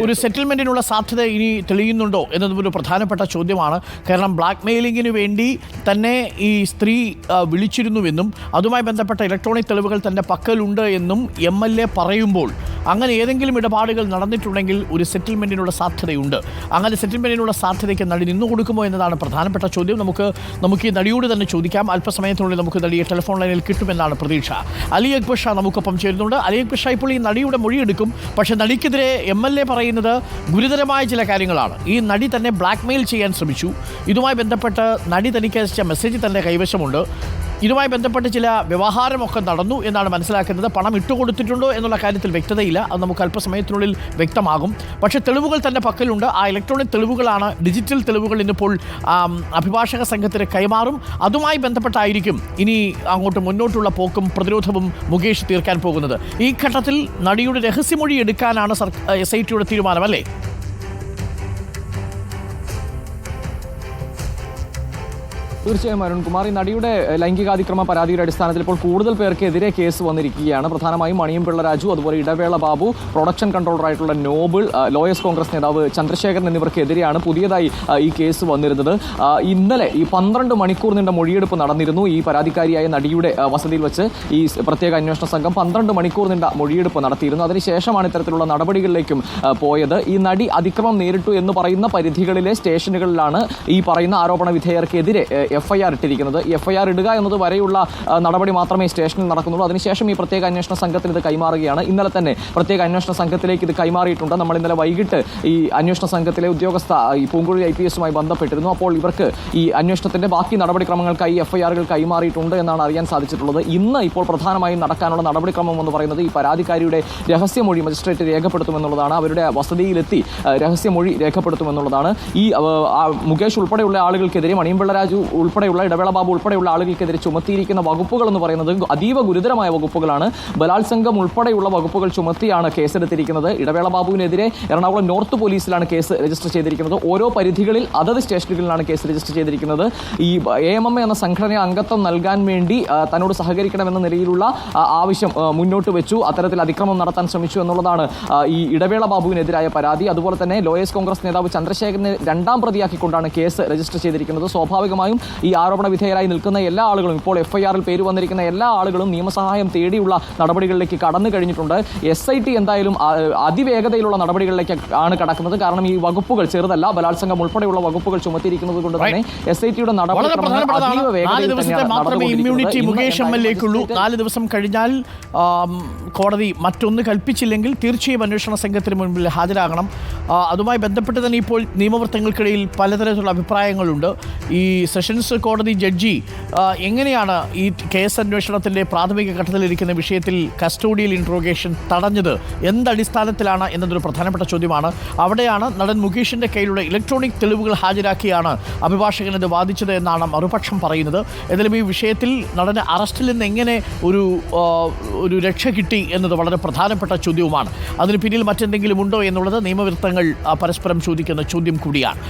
ഒരു സെറ്റിൽമെന്റിനുള്ള സാധ്യത ഇനി തെളിയുന്നുണ്ടോ എന്നതും ഒരു പ്രധാനപ്പെട്ട ചോദ്യമാണ്. കാരണം ബ്ലാക്ക് മെയിലിങ്ങിന് വേണ്ടി തന്നെ ഈ സ്ത്രീ വിളിച്ചിരുന്നുവെന്നും അതുമായി ബന്ധപ്പെട്ട ഇലക്ട്രോണിക് തെളിവുകൾ തൻ്റെ പക്കലുണ്ട് എന്നും MLA പറയുമ്പോൾ അങ്ങനെ ഏതെങ്കിലും ഇടപാടുകൾ നടന്നിട്ടുണ്ടെങ്കിൽ ഒരു സെറ്റിൽമെൻറ്റിനുള്ള സാധ്യതയുണ്ട്. അങ്ങനെ സെറ്റിൽമെൻറ്റിനുള്ള സാധ്യതയ്ക്ക് നടി നിന്നു കൊടുക്കുമോ എന്നതാണ് പ്രധാനപ്പെട്ട ചോദ്യം. നമുക്ക് ഈ നടിയോട് തന്നെ ചോദിക്കാം. അല്പസമയത്തിനുള്ളിൽ നമുക്ക് നടിയെ ടെലിഫോൺ ലൈനിൽ കിട്ടുമെന്നാണ് പ്രതീക്ഷ. അലി അക്ബർ ഷാ നമുക്കൊപ്പം ചേരുന്നുണ്ട്. അലി അക്ബർ ഷാ ഇപ്പോൾ ഈ നടിയുടെ മൊഴിയെടുക്കും. പക്ഷേ നടിക്കെതിരെ MLA പറയുന്നത് ഗുരുതരമായ ചില കാര്യങ്ങളാണ്. ഈ നടി തന്നെ ബ്ലാക്ക് മെയിൽ ചെയ്യാൻ ശ്രമിച്ചു. ഇതുമായി ബന്ധപ്പെട്ട് നടി തനിക്ക് അയച്ച മെസ്സേജ് തൻ്റെ കൈവശമുണ്ട്. ഇതുമായി ബന്ധപ്പെട്ട് ചില വ്യവഹാരമൊക്കെ നടന്നു എന്നാണ് മനസ്സിലാക്കുന്നത്. പണം ഇട്ടുകൊടുത്തിട്ടുണ്ടോ എന്നുള്ള കാര്യത്തിൽ വ്യക്തതയില്ല. അത് നമുക്ക് അല്പസമയത്തിനുള്ളിൽ വ്യക്തമാകും. പക്ഷേ തെളിവുകൾ തന്നെ പക്കലുണ്ട്. ആ ഇലക്ട്രോണിക് തെളിവുകളാണ്, ഡിജിറ്റൽ തെളിവുകൾ ഇന്നിപ്പോൾ അഭിഭാഷക സംഘത്തിന് കൈമാറും. അതുമായി ബന്ധപ്പെട്ടായിരിക്കും ഇനി അങ്ങോട്ട് മുന്നോട്ടുള്ള പോക്കും പ്രതിരോധവും മുകേഷ് തീർക്കാൻ പോകുന്നത്. ഈ ഘട്ടത്തിൽ നടിയുടെ രഹസ്യമൊഴി എടുക്കാനാണ് SITയുടെ തീരുമാനം, അല്ലേ? തീർച്ചയായും അരുൺകുമാർ, ഈ നടിയുടെ ലൈംഗികാതിക്രമ പരാതിയുടെ അടിസ്ഥാനത്തിൽ ഇപ്പോൾ കൂടുതൽ പേർക്കെതിരെ കേസ് വന്നിരിക്കുകയാണ്. പ്രധാനമായും മണിയംപിള്ള രാജു, അതുപോലെ ഇടവേള ബാബു, പ്രൊഡക്ഷൻ കൺട്രോളറായിട്ടുള്ള നോബിൾ, ലോയേഴ്സ് കോൺഗ്രസ് നേതാവ് ചന്ദ്രശേഖരൻ എന്നിവർക്കെതിരെയാണ് പുതിയതായി ഈ കേസ് വന്നിരുന്നത്. ഇന്നലെ ഈ 12 മണിക്കൂർ നീണ്ട മൊഴിയെടുപ്പ് നടന്നിരുന്നു. ഈ പരാതിക്കാരിയായ നടിയുടെ വസതിയിൽ വെച്ച് ഈ പ്രത്യേക അന്വേഷണ സംഘം 12 മണിക്കൂർ നീണ്ട മൊഴിയെടുപ്പ് നടത്തിയിരുന്നു. അതിനുശേഷമാണ് ഇത്തരത്തിലുള്ള നടപടികളിലേക്കും പോയത്. ഈ നടി അതിക്രമം നേരിട്ടു എന്ന് പറയുന്ന പരിധികളിലെ സ്റ്റേഷനുകളിലാണ് ഈ പറയുന്ന ആരോപണ വിധേയർക്കെതിരെ FIR ഇട്ടിരിക്കുന്നത്. FIR ഇടുക എന്നത് വരെയുള്ള നടപടി മാത്രമേ സ്റ്റേഷനിൽ നടക്കുന്നുള്ളൂ. അതിനുശേഷം ഈ പ്രത്യേക അന്വേഷണ സംഘത്തിന് ഇത് കൈമാറുകയാണ്. ഇന്നലെ തന്നെ പ്രത്യേക അന്വേഷണ സംഘത്തിലേക്ക് ഇത് കൈമാറിയിട്ടുണ്ട്. നമ്മൾ ഇന്നലെ വൈകിട്ട് ഈ അന്വേഷണ സംഘത്തിലെ ഉദ്യോഗസ്ഥ ഈ പൂങ്കുഴി IPSുമായി ബന്ധപ്പെട്ടിരുന്നു. അപ്പോൾ ഇവർക്ക് ഈ അന്വേഷണത്തിന്റെ ബാക്കി നടപടിക്രമങ്ങൾക്കായി FIRകൾ കൈമാറിയിട്ടുണ്ട് എന്നാണ് അറിയാൻ സാധിച്ചിട്ടുള്ളത്. ഇന്ന് ഇപ്പോൾ പ്രധാനമായും നടക്കാനുള്ള നടപടിക്രമം എന്ന് പറയുന്നത് ഈ പരാതിക്കാരിയുടെ രഹസ്യമൊഴി മജിസ്ട്രേറ്റ് രേഖപ്പെടുത്തുമെന്നുള്ളതാണ്. അവരുടെ വസതിയിലെത്തി രഹസ്യമൊഴി രേഖപ്പെടുത്തുമെന്നുള്ളതാണ്. ഈ മുകേഷ് ഉൾപ്പെടെയുള്ള ആളുകൾക്കെതിരെ, മണിയംപിള്ള രാജു ഉൾപ്പെടെയുള്ള, ഇടവേള ബാബു ഉൾപ്പെടെയുള്ള ആളുകൾക്കെതിരെ ചുമത്തിയിരിക്കുന്ന വകുപ്പുകൾ എന്ന് പറയുന്നത് അതീവ ഗുരുതരമായ വകുപ്പുകളാണ്. ബലാത്സംഗം ഉൾപ്പെടെയുള്ള വകുപ്പുകൾ ചുമത്തിയാണ് കേസെടുത്തിരിക്കുന്നത്. ഇടവേള ബാബുവിനെതിരെ എറണാകുളം നോർത്ത് പോലീസിലാണ് കേസ് രജിസ്റ്റർ ചെയ്തിരിക്കുന്നത്. ഓരോ പരിധികളിൽ അതത് സ്റ്റേഷനുകളിലാണ് കേസ് രജിസ്റ്റർ ചെയ്തിരിക്കുന്നത്. ഈ AMMA എന്ന സംഘടന അംഗത്വം നൽകാൻ വേണ്ടി തന്നോട് സഹകരിക്കണമെന്ന നിലയിലുള്ള ആവശ്യം മുന്നോട്ട് വെച്ചു. അത്തരത്തിൽ അതിക്രമം നടത്താൻ ശ്രമിച്ചു എന്നുള്ളതാണ് ഈ ഇടവേള ബാബുവിനെതിരായ പരാതി. അതുപോലെ തന്നെ ലോയേഴ്സ് കോൺഗ്രസ് നേതാവ് ചന്ദ്രശേഖരനെ 2ാം പ്രതിയാക്കിക്കൊണ്ടാണ് കേസ് രജിസ്റ്റർ ചെയ്തിരിക്കുന്നത്. സ്വാഭാവികമായും ഈ ആരോപണ വിധേയരായി നിൽക്കുന്ന എല്ലാ ആളുകളും, ഇപ്പോൾ FIRൽ പേര് വന്നിരിക്കുന്ന എല്ലാ ആളുകളും നിയമസഹായം തേടിയുള്ള നടപടികളിലേക്ക് കടന്നു കഴിഞ്ഞിട്ടുണ്ട്. SIT എന്തായാലും അതിവേഗതയിലുള്ള നടപടികളിലേക്ക് ആണ് കടക്കുന്നത്. കാരണം ഈ വകുപ്പുകൾ ചെറുതല്ല. ബലാത്സംഗം ഉൾപ്പെടെയുള്ള വകുപ്പുകൾ ചുമത്തിയിരിക്കുന്നത് കൊണ്ട് തന്നെ SITയുടെ നടപടിക്രമങ്ങൾ അതീവ വേഗതയിൽ മുകേഷ് MLAക്കുള്ളൂ. 4 ദിവസം കഴിഞ്ഞാൽ കോടതി മറ്റൊന്ന് കൽപ്പിച്ചില്ലെങ്കിൽ തീർച്ചയായും അന്വേഷണ സംഘത്തിന് മുൻപിൽ ഹാജരാകണം. അതുമായി ബന്ധപ്പെട്ട് തന്നെ ഇപ്പോൾ നിയമവൃത്തങ്ങൾക്കിടയിൽ പലതരത്തിലുള്ള അഭിപ്രായങ്ങളുണ്ട്. ഈ സെഷൻസ് കോടതി ജഡ്ജി എങ്ങനെയാണ് ഈ കേസ് അന്വേഷണത്തിൻ്റെ പ്രാഥമിക ഘട്ടത്തിലിരിക്കുന്ന വിഷയത്തിൽ കസ്റ്റോഡിയൽ ഇൻട്രോഗേഷൻ തടഞ്ഞത്, എന്തടിസ്ഥാനത്തിലാണ് എന്നതൊരു പ്രധാനപ്പെട്ട ചോദ്യമാണ്. അവിടെയാണ് നടൻ മുകേഷിൻ്റെ കയ്യിലുള്ള ഇലക്ട്രോണിക് തെളിവുകൾ ഹാജരാക്കിയാണ് അഭിഭാഷകനത് വാദിച്ചത് എന്നാണ് മറുപക്ഷം പറയുന്നത്. എന്നാലും ഈ വിഷയത്തിൽ നടന് അറസ്റ്റിൽ നിന്ന് എങ്ങനെ ഒരു രക്ഷ കിട്ടി എന്നത് വളരെ പ്രധാനപ്പെട്ട ചോദ്യവുമാണ്. അതിന് പിന്നിൽ മറ്റെന്തെങ്കിലും ഉണ്ടോ എന്നുള്ളത് നിയമവൃത്തങ്ങൾ പരസ്പരം ചോദിക്കുന്ന ചോദ്യം കൂടിയാണ്.